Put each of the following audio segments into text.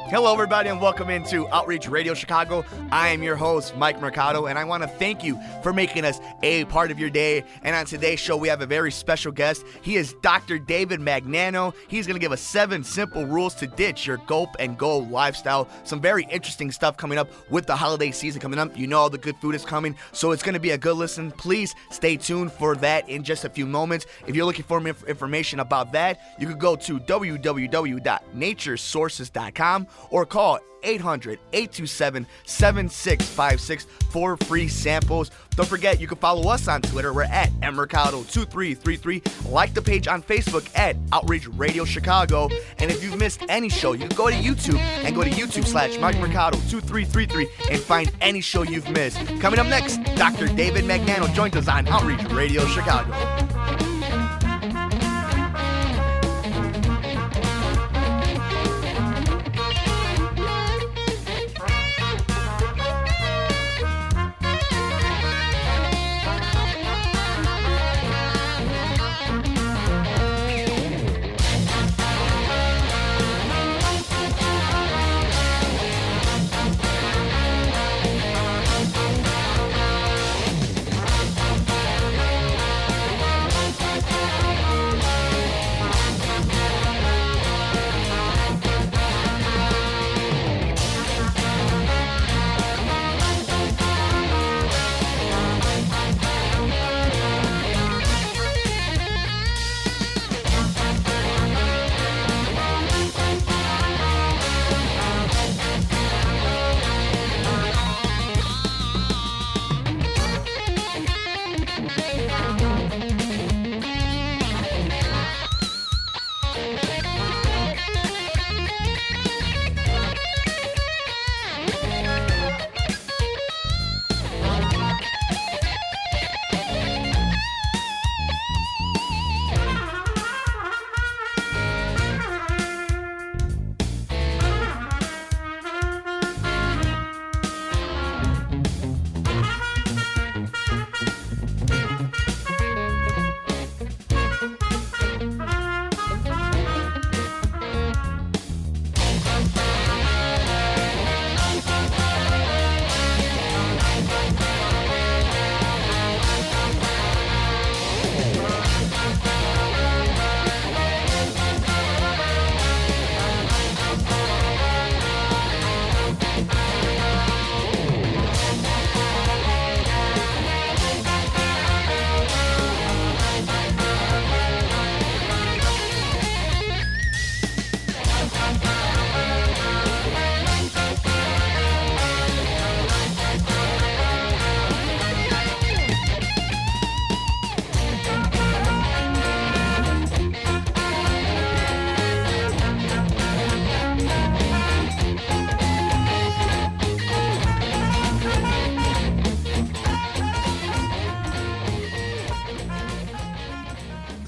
Hello, everybody, and welcome into Outreach Radio Chicago. I am your host, Mike Mercado, and I want to thank you for making us a part of your day. And on today's show, we have a very special guest. He is Dr. David Magnano. He's going to give us 7 simple rules to ditch your Gulp and Go lifestyle. Some very interesting stuff coming up with the holiday season coming up. You know all the good food is coming, so it's going to be a good listen. Please stay tuned for that in just a few moments. If you're looking for more information about that, you could go to www.naturesources.com or call 800-827-7656 for free samples. Don't forget, you can follow us on Twitter. We're at mmercado2333. Like the page on Facebook at Outreach Radio Chicago. And if you've missed any show, you can go to YouTube and go to YouTube/MikeMercado2333 and find any show you've missed. Coming up next, Dr. David Magnano joins us on Outreach Radio Chicago.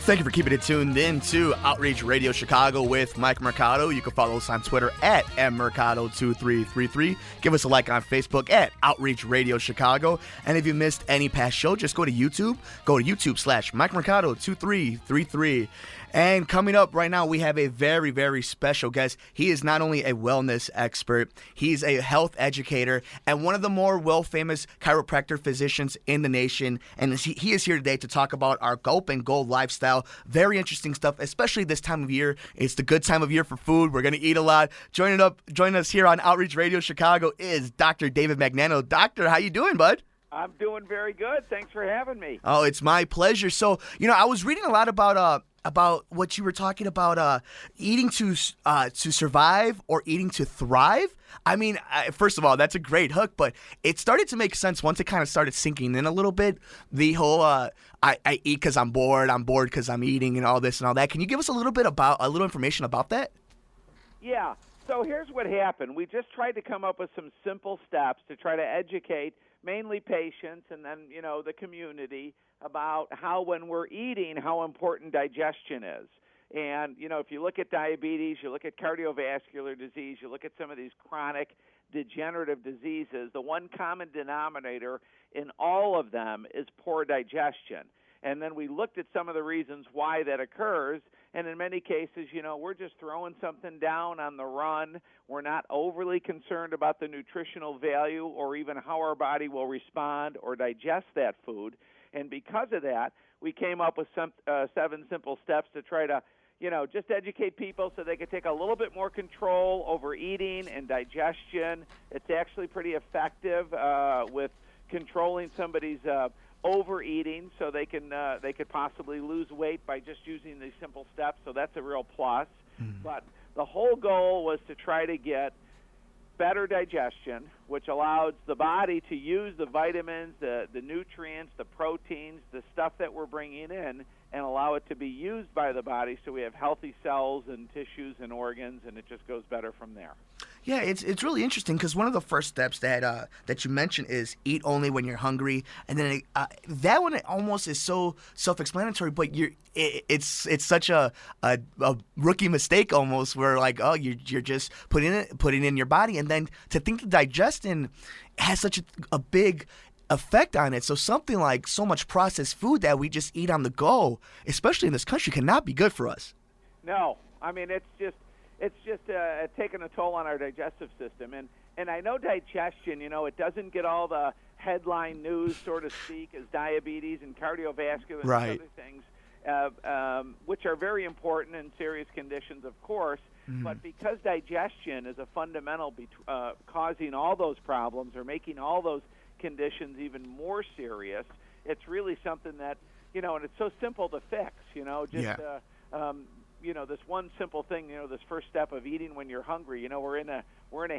Thank you for keeping it tuned in to Outreach Radio Chicago with Mike Mercado. You can follow us on Twitter at mmercado2333. Give us a like on Facebook at Outreach Radio Chicago. And if you missed any past show, just go to YouTube. Go to YouTube/Mike Mercado2333. And coming up right now, we have a very, very special guest. He is not only a wellness expert, he's a health educator and one of the more well-famous chiropractor physicians in the nation. And he is here today to talk about our Gulp and Go lifestyle. Very interesting stuff, especially this time of year. It's the good time of year for food. We're going to eat a lot. Joining us here on Outreach Radio Chicago is Dr. David Magnano. Doctor, how you doing, bud? I'm doing very good. Thanks for having me. Oh, it's my pleasure. So, I was reading a lot about what you were talking about, eating to survive or eating to thrive. I mean, first of all, that's a great hook, but it started to make sense once it kind of started sinking in a little bit. The whole I eat because I'm bored because I'm eating, and all this and all that. Can you give us a little information about that? Yeah. So here's what happened. We just tried to come up with some simple steps to try to educate mainly patients and then, the community about how when we're eating, how important digestion is. And, if you look at diabetes, you look at cardiovascular disease, you look at some of these chronic degenerative diseases, the one common denominator in all of them is poor digestion. And then we looked at some of the reasons why that occurs. And in many cases, we're just throwing something down on the run. We're not overly concerned about the nutritional value or even how our body will respond or digest that food. And because of that, we came up with some 7 simple steps to try to, just educate people so they could take a little bit more control over eating and digestion. It's actually pretty effective with controlling somebody's overeating, so they could possibly lose weight by just using these simple steps. So that's a real plus. But the whole goal was to try to get better digestion, which allows the body to use the vitamins, the nutrients, the proteins, the stuff that we're bringing in, and allow it to be used by the body so we have healthy cells and tissues and organs, and it just goes better from there. Yeah, it's really interesting because one of the first steps that you mentioned is eat only when you're hungry, and then that one almost is so self-explanatory, but it's such a rookie mistake almost, where you're just putting it in your body, and then to think that digestion has such a big effect on it. So something like so much processed food that we just eat on the go, especially in this country, cannot be good for us. No, I mean it's just taking a toll on our digestive system. And I know digestion, it doesn't get all the headline news, so to speak, as diabetes and cardiovascular and other things, which are very important in serious conditions, of course. Mm-hmm. But because digestion is a fundamental causing all those problems or making all those conditions even more serious, it's really something that, and it's so simple to fix, this one simple thing, this first step of eating when you're hungry. We're in a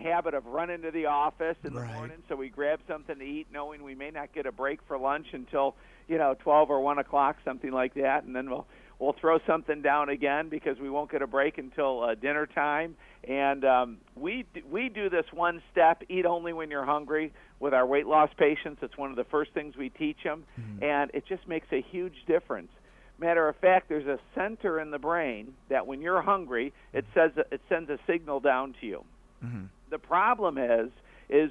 habit of running to the office in the morning, so we grab something to eat, knowing we may not get a break for lunch until 12 or 1 o'clock, something like that, and then we'll throw something down again because we won't get a break until dinner time. And we do this one step, eat only when you're hungry, with our weight loss patients. It's one of the first things we teach them, and it just makes a huge difference. Matter of fact, there's a center in the brain that when you're hungry, it sends a signal down to you. Mm-hmm. The problem is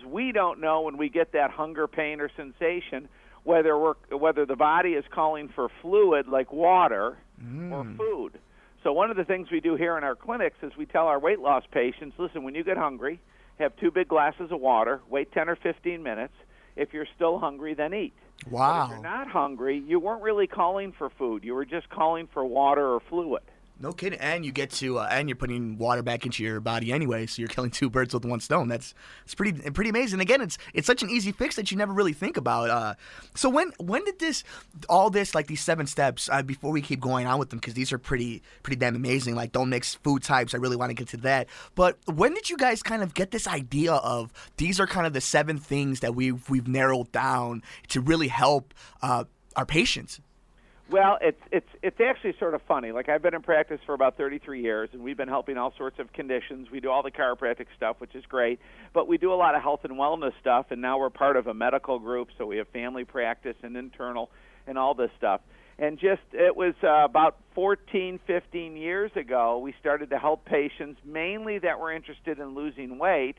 we don't know when we get that hunger, pain, or sensation whether the body is calling for fluid like water or food. So one of the things we do here in our clinics is we tell our weight loss patients, listen, when you get hungry, have 2 big glasses of water, wait 10 or 15 minutes. If you're still hungry, then eat. Wow. But if you're not hungry, you weren't really calling for food. You were just calling for water or fluid. No kidding. And you get to and you're putting water back into your body anyway, so you're killing 2 birds with 1 stone. It's pretty amazing. Again, it's such an easy fix that you never really think about. So when did these 7 steps, before we keep going on with them, because these are pretty damn amazing, like don't mix food types, I really want to get to that. But when did you guys kind of get this idea of these are kind of the 7 things that we've narrowed down to really help our patients? Well, it's actually sort of funny. Like, I've been in practice for about 33 years, and we've been helping all sorts of conditions. We do all the chiropractic stuff, which is great, but we do a lot of health and wellness stuff, and now we're part of a medical group, so we have family practice and internal and all this stuff. And just it was about 14, 15 years ago, we started to help patients mainly that were interested in losing weight.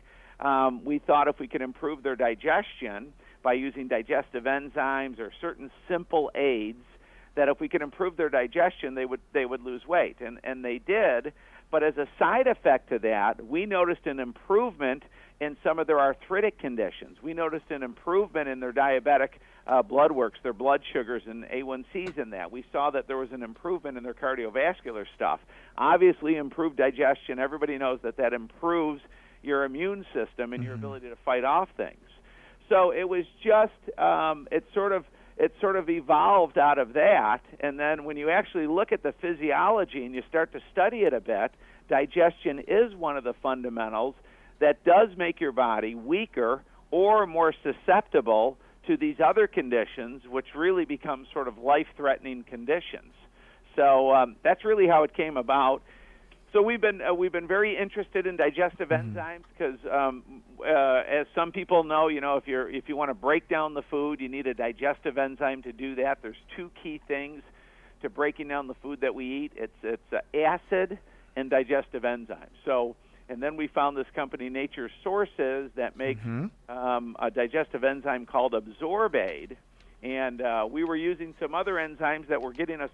We thought if we could improve their digestion by using digestive enzymes or certain simple aids, that if we could improve their digestion, they would lose weight, and they did. But as a side effect to that, we noticed an improvement in some of their arthritic conditions. We noticed an improvement in their diabetic blood works, their blood sugars and A1Cs in that. We saw that there was an improvement in their cardiovascular stuff. Obviously, improved digestion, everybody knows that improves your immune system and your ability to fight off things. So it was just, it sort of evolved out of that, and then when you actually look at the physiology and you start to study it a bit, digestion is one of the fundamentals that does make your body weaker or more susceptible to these other conditions, which really become sort of life-threatening conditions. So that's really how it came about. So we've been very interested in digestive enzymes because, as some people know, if you want to break down the food, you need a digestive enzyme to do that. There's two key things to breaking down the food that we eat. It's acid and digestive enzymes. So, and then we found this company, Nature's Sources, that makes a digestive enzyme called Absorbaid, and we were using some other enzymes that were getting us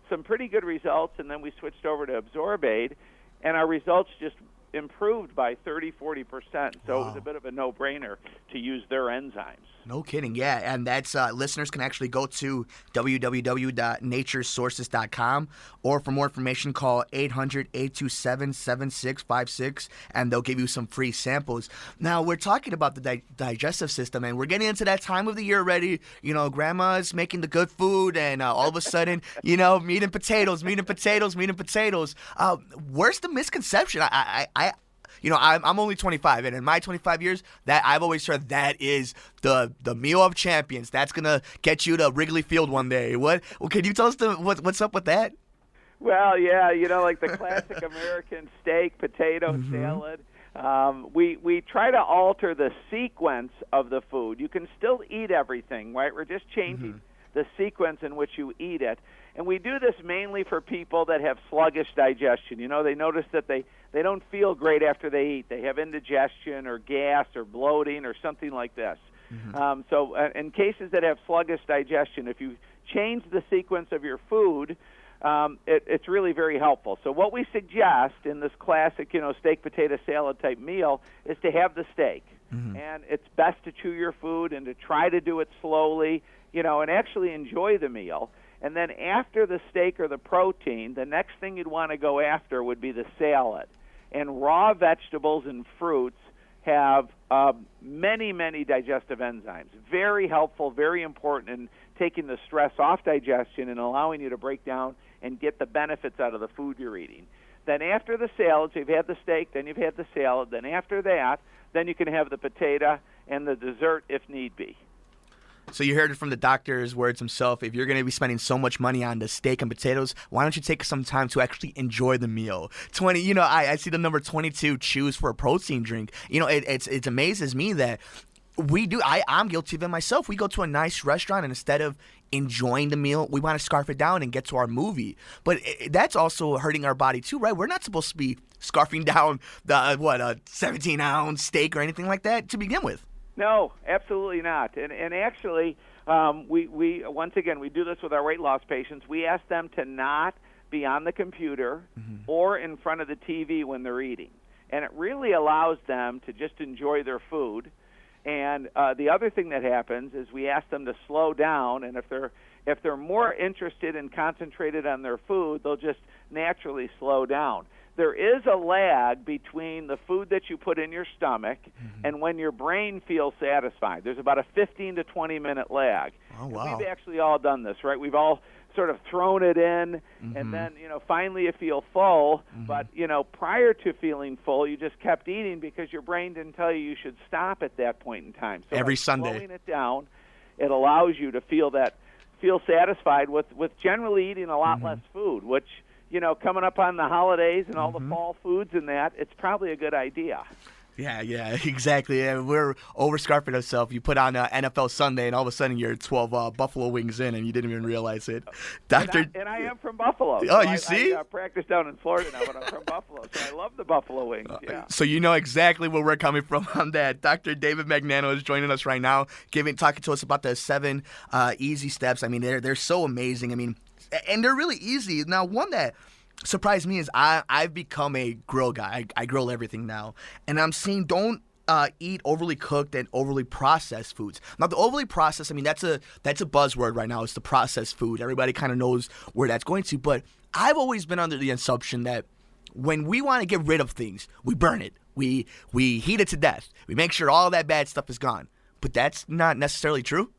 some pretty good results, and then we switched over to Absorbaid, and our results just improved by 30-40%. So it was a bit of a no-brainer to use their enzymes. No kidding, yeah. And that's listeners can actually go to www.naturesources.com, or for more information, call 800-827-7656, and they'll give you some free samples. Now, we're talking about the digestive system, and we're getting into that time of the year already. Grandma's making the good food, and all of a sudden, meat and potatoes. Where's the misconception? I'm only 25, and in my 25 years, that I've always heard that is the meal of champions. That's gonna get you to Wrigley Field one day. Well, can you tell us what's up with that? Well, yeah, like the classic American steak, potato, salad. We try to alter the sequence of the food. You can still eat everything, right? We're just changing the sequence in which you eat it. And we do this mainly for people that have sluggish digestion. They notice that they don't feel great after they eat. They have indigestion or gas or bloating or something like this. So in cases that have sluggish digestion, if you change the sequence of your food, it's really very helpful. So what we suggest in this classic, steak, potato, salad type meal is to have the steak. And it's best to chew your food and to try to do it slowly, and actually enjoy the meal. And then after the steak or the protein, the next thing you'd want to go after would be the salad. And raw vegetables and fruits have many, many digestive enzymes. Very helpful, very important in taking the stress off digestion and allowing you to break down and get the benefits out of the food you're eating. Then after the salad, so you've had the steak, then you've had the salad, then after that, then you can have the potato and the dessert if need be. So you heard it from the doctor's words himself. If you're going to be spending so much money on the steak and potatoes, why don't you take some time to actually enjoy the meal? I see the number 22, choose for a protein drink. It amazes me that we do. I'm guilty of it myself. We go to a nice restaurant, and instead of enjoying the meal, we want to scarf it down and get to our movie. But that's also hurting our body too, right? We're not supposed to be scarfing down a 17-ounce steak or anything like that to begin with. No, absolutely not. And actually, we once again, we do this with our weight loss patients. We ask them to not be on the computer or in front of the TV when they're eating. And it really allows them to just enjoy their food. And the other thing that happens is we ask them to slow down, and if they're more interested and concentrated on their food, they'll just naturally slow down. There is a lag between the food that you put in your stomach and when your brain feels satisfied. There's about a 15 to 20-minute lag. Oh, wow. And we've actually all done this, right? We've all sort of thrown it in, and then, finally you feel full. But, prior to feeling full, you just kept eating because your brain didn't tell you should stop at that point in time. So every Sunday, slowing it down, it allows you to feel satisfied with generally eating a lot less food, which, coming up on the holidays and all the fall foods and that, it's probably a good idea. Yeah, exactly. And we're over-scarfing ourselves. You put on NFL Sunday, and all of a sudden you're 12 buffalo wings in, and you didn't even realize it. And I am from Buffalo. Oh, so you see? I practice down in Florida now, but I'm from Buffalo, so I love the buffalo wings. Yeah. So you know exactly where we're coming from on that. Dr. David Magnano is joining us right now, talking to us about the 7 easy steps. I mean, they're so amazing. I mean, and they're really easy. Now, one that surprised me is I've become a grill guy. I grill everything now, and I'm seeing don't eat overly cooked and overly processed foods. Now, the overly processed, I mean, that's a buzzword right now. It's the processed food. Everybody kind of knows where that's going to, but I've always been under the assumption that when we want to get rid of things, we burn it. We heat it to death. We make sure all that bad stuff is gone. But that's not necessarily true.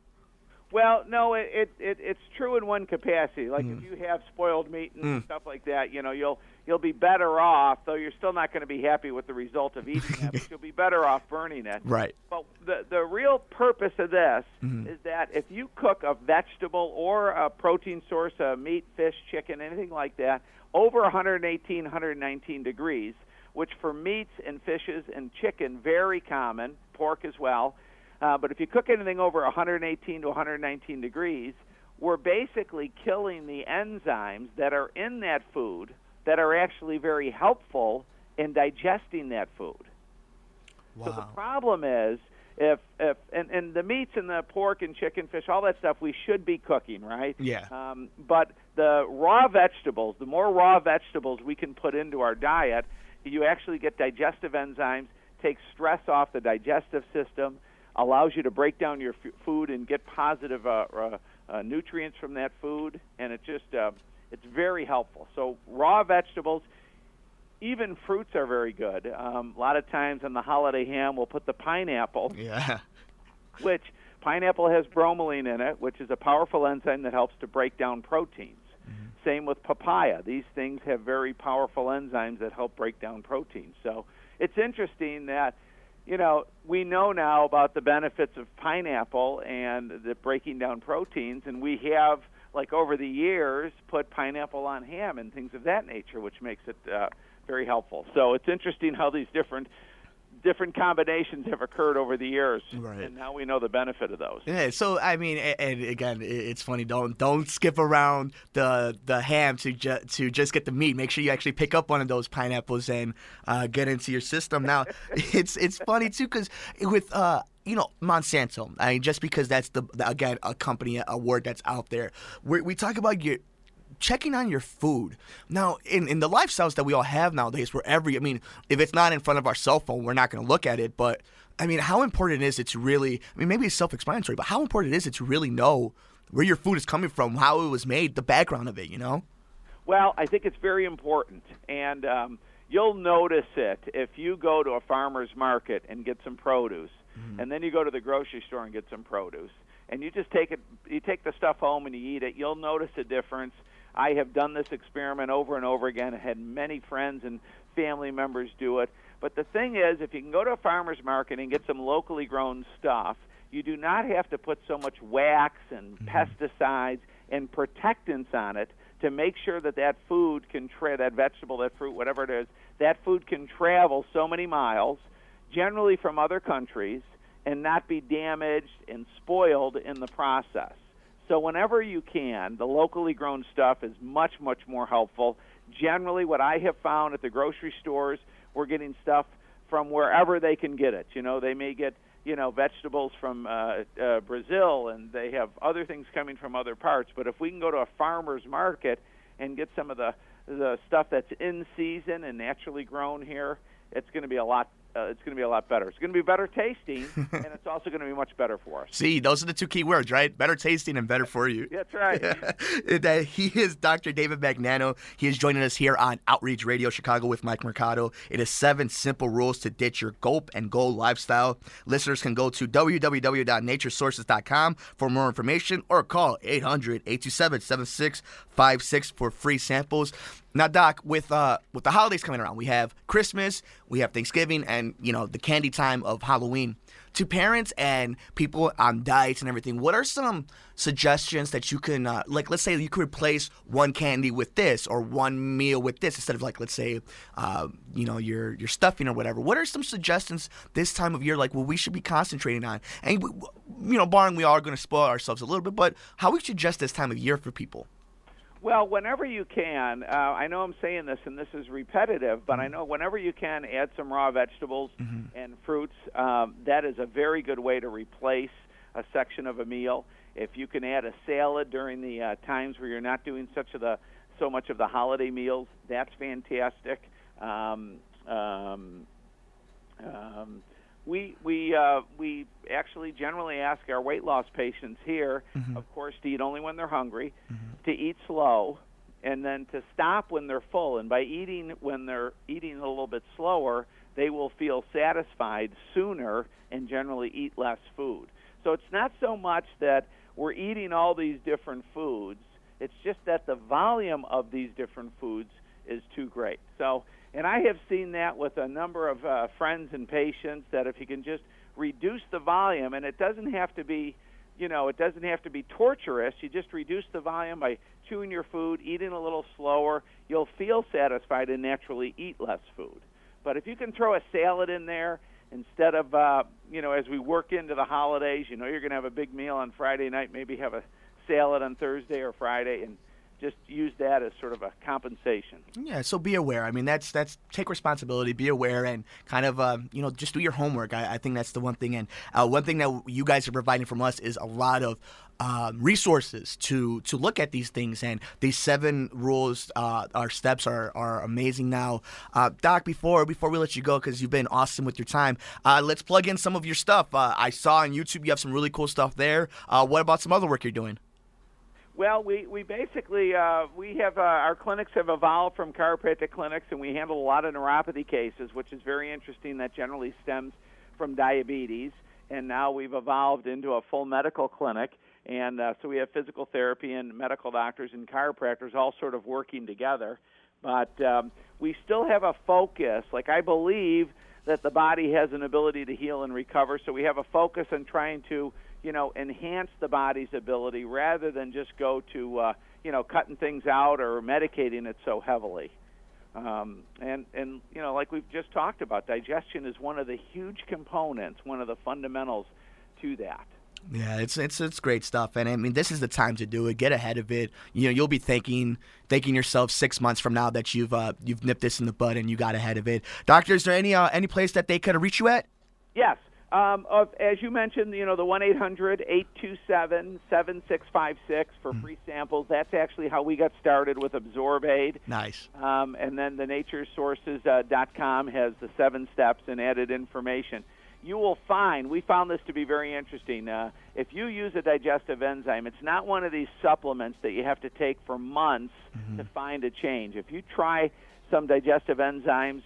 Well, no, it's true in one capacity. Like if you have spoiled meat and stuff like that, you'll be better off, though you're still not going to be happy with the result of eating that, but you'll be better off burning it. Right. But the real purpose of this is that if you cook a vegetable or a protein source, meat, fish, chicken, anything like that, over 118, 119 degrees, which for meats and fishes and chicken, very common, pork as well, but if you cook anything over 118 to 119 degrees, we're basically killing the enzymes that are in that food that are actually very helpful in digesting that food. Wow. So the problem is if the meats and the pork and chicken, fish, all that stuff we should be cooking, right? Yeah. But the raw vegetables, the more raw vegetables we can put into our diet, you actually get digestive enzymes, takes stress off the digestive system, allows you to break down your food and get positive nutrients from that food, and it's very helpful. So raw vegetables, even fruits are very good. A lot of times on the holiday ham, we'll put the pineapple, which pineapple has bromelain in it, which is a powerful enzyme that helps to break down proteins. Same with papaya. These things have very powerful enzymes that help break down proteins. So it's interesting that we know now about the benefits of pineapple and the breaking down proteins, and we have, like over the years, put pineapple on ham and things of that nature, which makes it very helpful. So it's interesting how these different combinations have occurred over the years, right. And now we know the benefit of those. Yeah, so I mean, and again, it's funny. Don't skip around the ham to just get the meat. Make sure you actually pick up one of those pineapples and get into your system. Now, it's funny too because with Monsanto. I mean, just because that's again a company, a word that's out there. We talk about checking on your food. Now, in the lifestyles that we all have nowadays, if it's not in front of our cell phone, we're not going to look at it. But, I mean, how important is it to really, maybe it's self-explanatory, but how important is it to really know where your food is coming from, how it was made, the background of it, Well, I think it's very important. And you'll notice it if you go to a farmer's market and get some produce, and then you go to the grocery store and get some produce, and you just take the stuff home and you eat it, you'll notice a difference. I have done this experiment over and over again. I had many friends and family members do it. But the thing is, if you can go to a farmer's market and get some locally grown stuff, you do not have to put so much wax and pesticides and protectants on it to make sure that food can that vegetable, that fruit, whatever it is, that food can travel so many miles, generally from other countries, and not be damaged and spoiled in the process. So whenever you can, the locally grown stuff is much, much more helpful. Generally, what I have found at the grocery stores, we're getting stuff from wherever they can get it. They may get, vegetables from Brazil, and they have other things coming from other parts. But if we can go to a farmer's market and get some of the stuff that's in season and naturally grown here, it's going to be a lot it's going to be a lot better. It's going to be better tasting, and it's also going to be much better for us. See, those are the two key words, right? Better tasting and better for you. That's right. He is Dr. David Magnano. He is joining us here on Outreach Radio Chicago with Mike Mercado. It is 7 simple rules to ditch your Gulp and Go lifestyle. Listeners can go to www.naturesources.com for more information or call 800-827-7656 for free samples. Now, Doc, with the holidays coming around, we have Christmas, we have Thanksgiving, and the candy time of Halloween. to parents and people on diets and everything, what are some suggestions that you can, like, let's say you could replace one candy with this or one meal with this instead of, like, let's say, your stuffing or whatever. What are some suggestions this time of year, like, what we should be concentrating on? And, barring we are going to spoil ourselves a little bit, but how we should adjust this time of year for people? Well, whenever you can, I know I'm saying this and this is repetitive, but I know whenever you can add some raw vegetables and fruits, that is a very good way to replace a section of a meal. If you can add a salad during the times where you're not doing so much of the holiday meals, that's fantastic. We actually generally ask our weight loss patients here, of course, to eat only when they're hungry, to eat slow, and then to stop when they're full. And by eating when they're eating a little bit slower, they will feel satisfied sooner and generally eat less food. So it's not so much that we're eating all these different foods. It's just that the volume of these different foods is too great. So, and I have seen that with a number of friends and patients, that if you can just reduce the volume, and it doesn't have to be, it doesn't have to be torturous. You just reduce the volume by chewing your food, eating a little slower. You'll feel satisfied and naturally eat less food. But if you can throw a salad in there instead of, as we work into the holidays, you're going to have a big meal on Friday night, maybe have a salad on Thursday or Friday, and just use that as sort of a compensation. Yeah, so be aware. I mean, that's take responsibility, be aware, and kind of, just do your homework. I think that's the one thing. And one thing that you guys are providing from us is a lot of resources to look at these things. And these 7 rules, our steps are amazing now. Doc, before we let you go, because you've been awesome with your time, let's plug in some of your stuff. I saw on YouTube you have some really cool stuff there. What about some other work you're doing? Well, we basically we have our clinics have evolved from chiropractic clinics, and we handle a lot of neuropathy cases, which is very interesting. That generally stems from diabetes, and now we've evolved into a full medical clinic, and so we have physical therapy and medical doctors and chiropractors all sort of working together. But we still have a focus. Like, I believe that the body has an ability to heal and recover, so we have a focus on trying to enhance the body's ability rather than just go to, cutting things out or medicating it so heavily. And like we've just talked about, digestion is one of the huge components, one of the fundamentals to that. Yeah, it's great stuff, and I mean, this is the time to do it. Get ahead of it. You'll be thanking yourself 6 months from now that you've nipped this in the bud and you got ahead of it. Doctor, is there any place that they could reach you at? Yes. As you mentioned, the 1-800-827-7656 for free samples. That's actually how we got started with AbsorbAid. Nice. And then the naturesources.com has the 7 steps and added information. You will find, we found this to be very interesting, if you use a digestive enzyme, it's not one of these supplements that you have to take for months to find a change. If you try some digestive enzymes,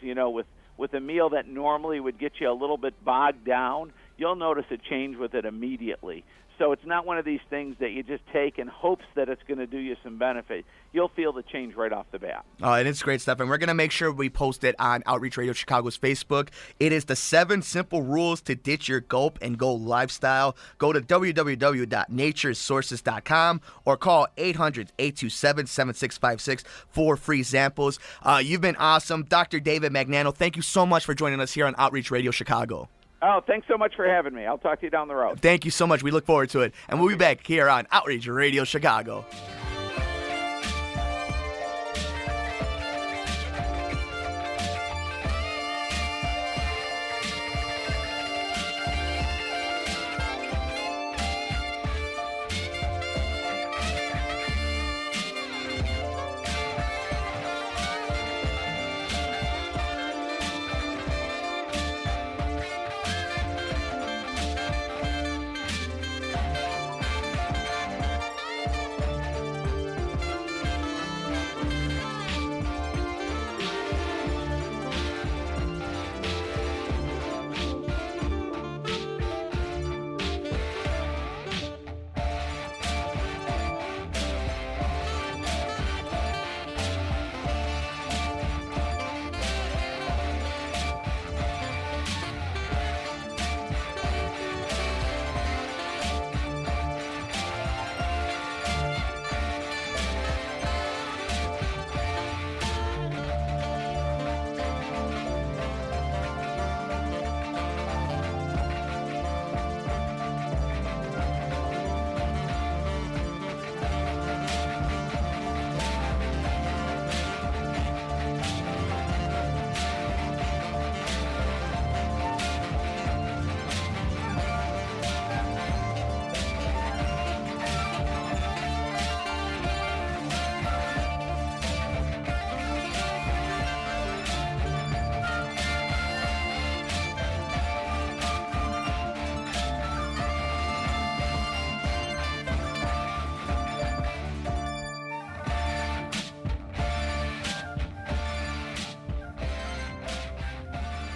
with a meal that normally would get you a little bit bogged down, you'll notice a change with it immediately. So it's not one of these things that you just take in hopes that it's going to do you some benefit. You'll feel the change right off the bat. Oh, and it's great stuff. And we're going to make sure we post it on Outreach Radio Chicago's Facebook. It is the 7 simple rules to ditch your Gulp and Go lifestyle. Go to www.naturesources.com or call 800-827-7656 for free samples. You've been awesome. Dr. David Magnano, thank you so much for joining us here on Outreach Radio Chicago. Oh, thanks so much for having me. I'll talk to you down the road. Thank you so much. We look forward to it. And we'll be back here on Outreach Radio Chicago.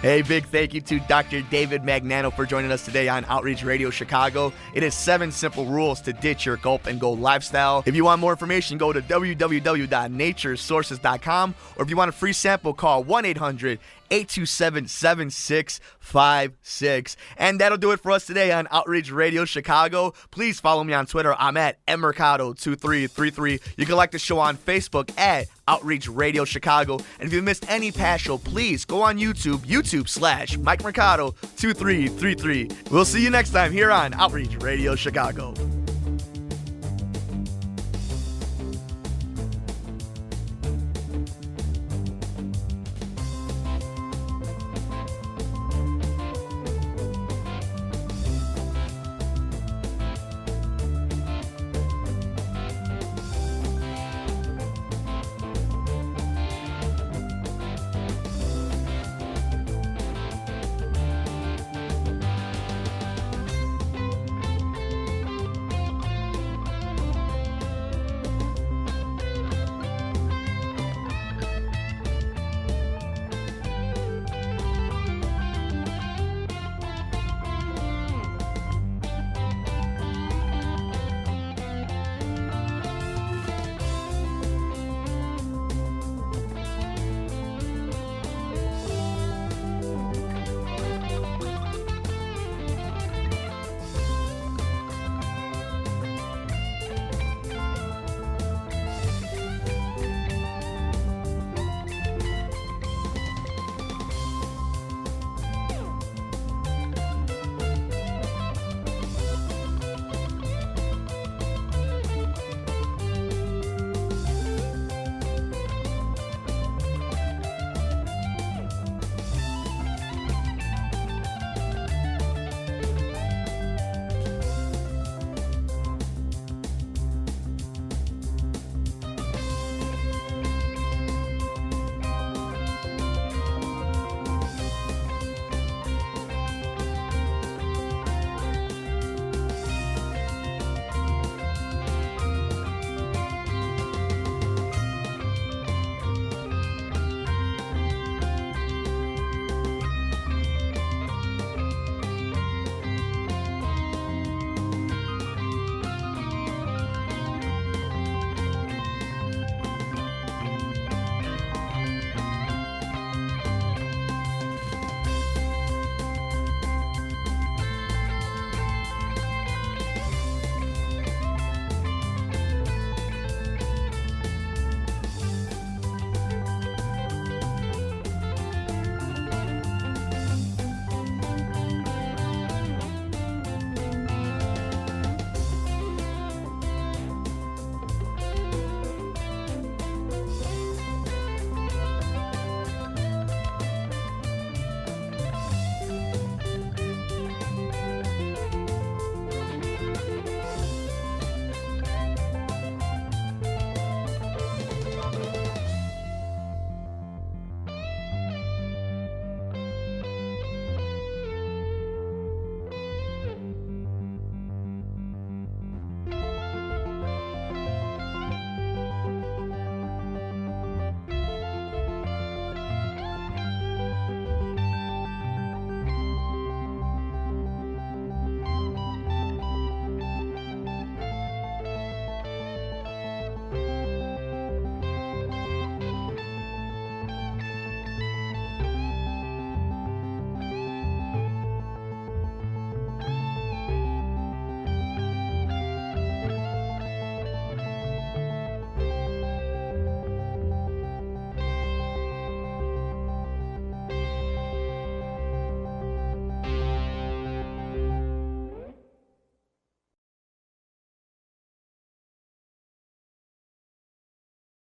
Hey, big thank you to Dr. David Magnano for joining us today on Outreach Radio Chicago. It is 7 simple rules to ditch your Gulp and Go lifestyle. If you want more information, go to www.naturesources.com, or if you want a free sample, call 1-800-827-7656. And that'll do it for us today on Outreach Radio Chicago. Please follow me on Twitter. I'm at mmercado2333. You can like the show on Facebook at Outreach Radio Chicago. And if you missed any past show, please go on YouTube, YouTube/Mike Mercado 2333. We'll see you next time here on Outreach Radio Chicago.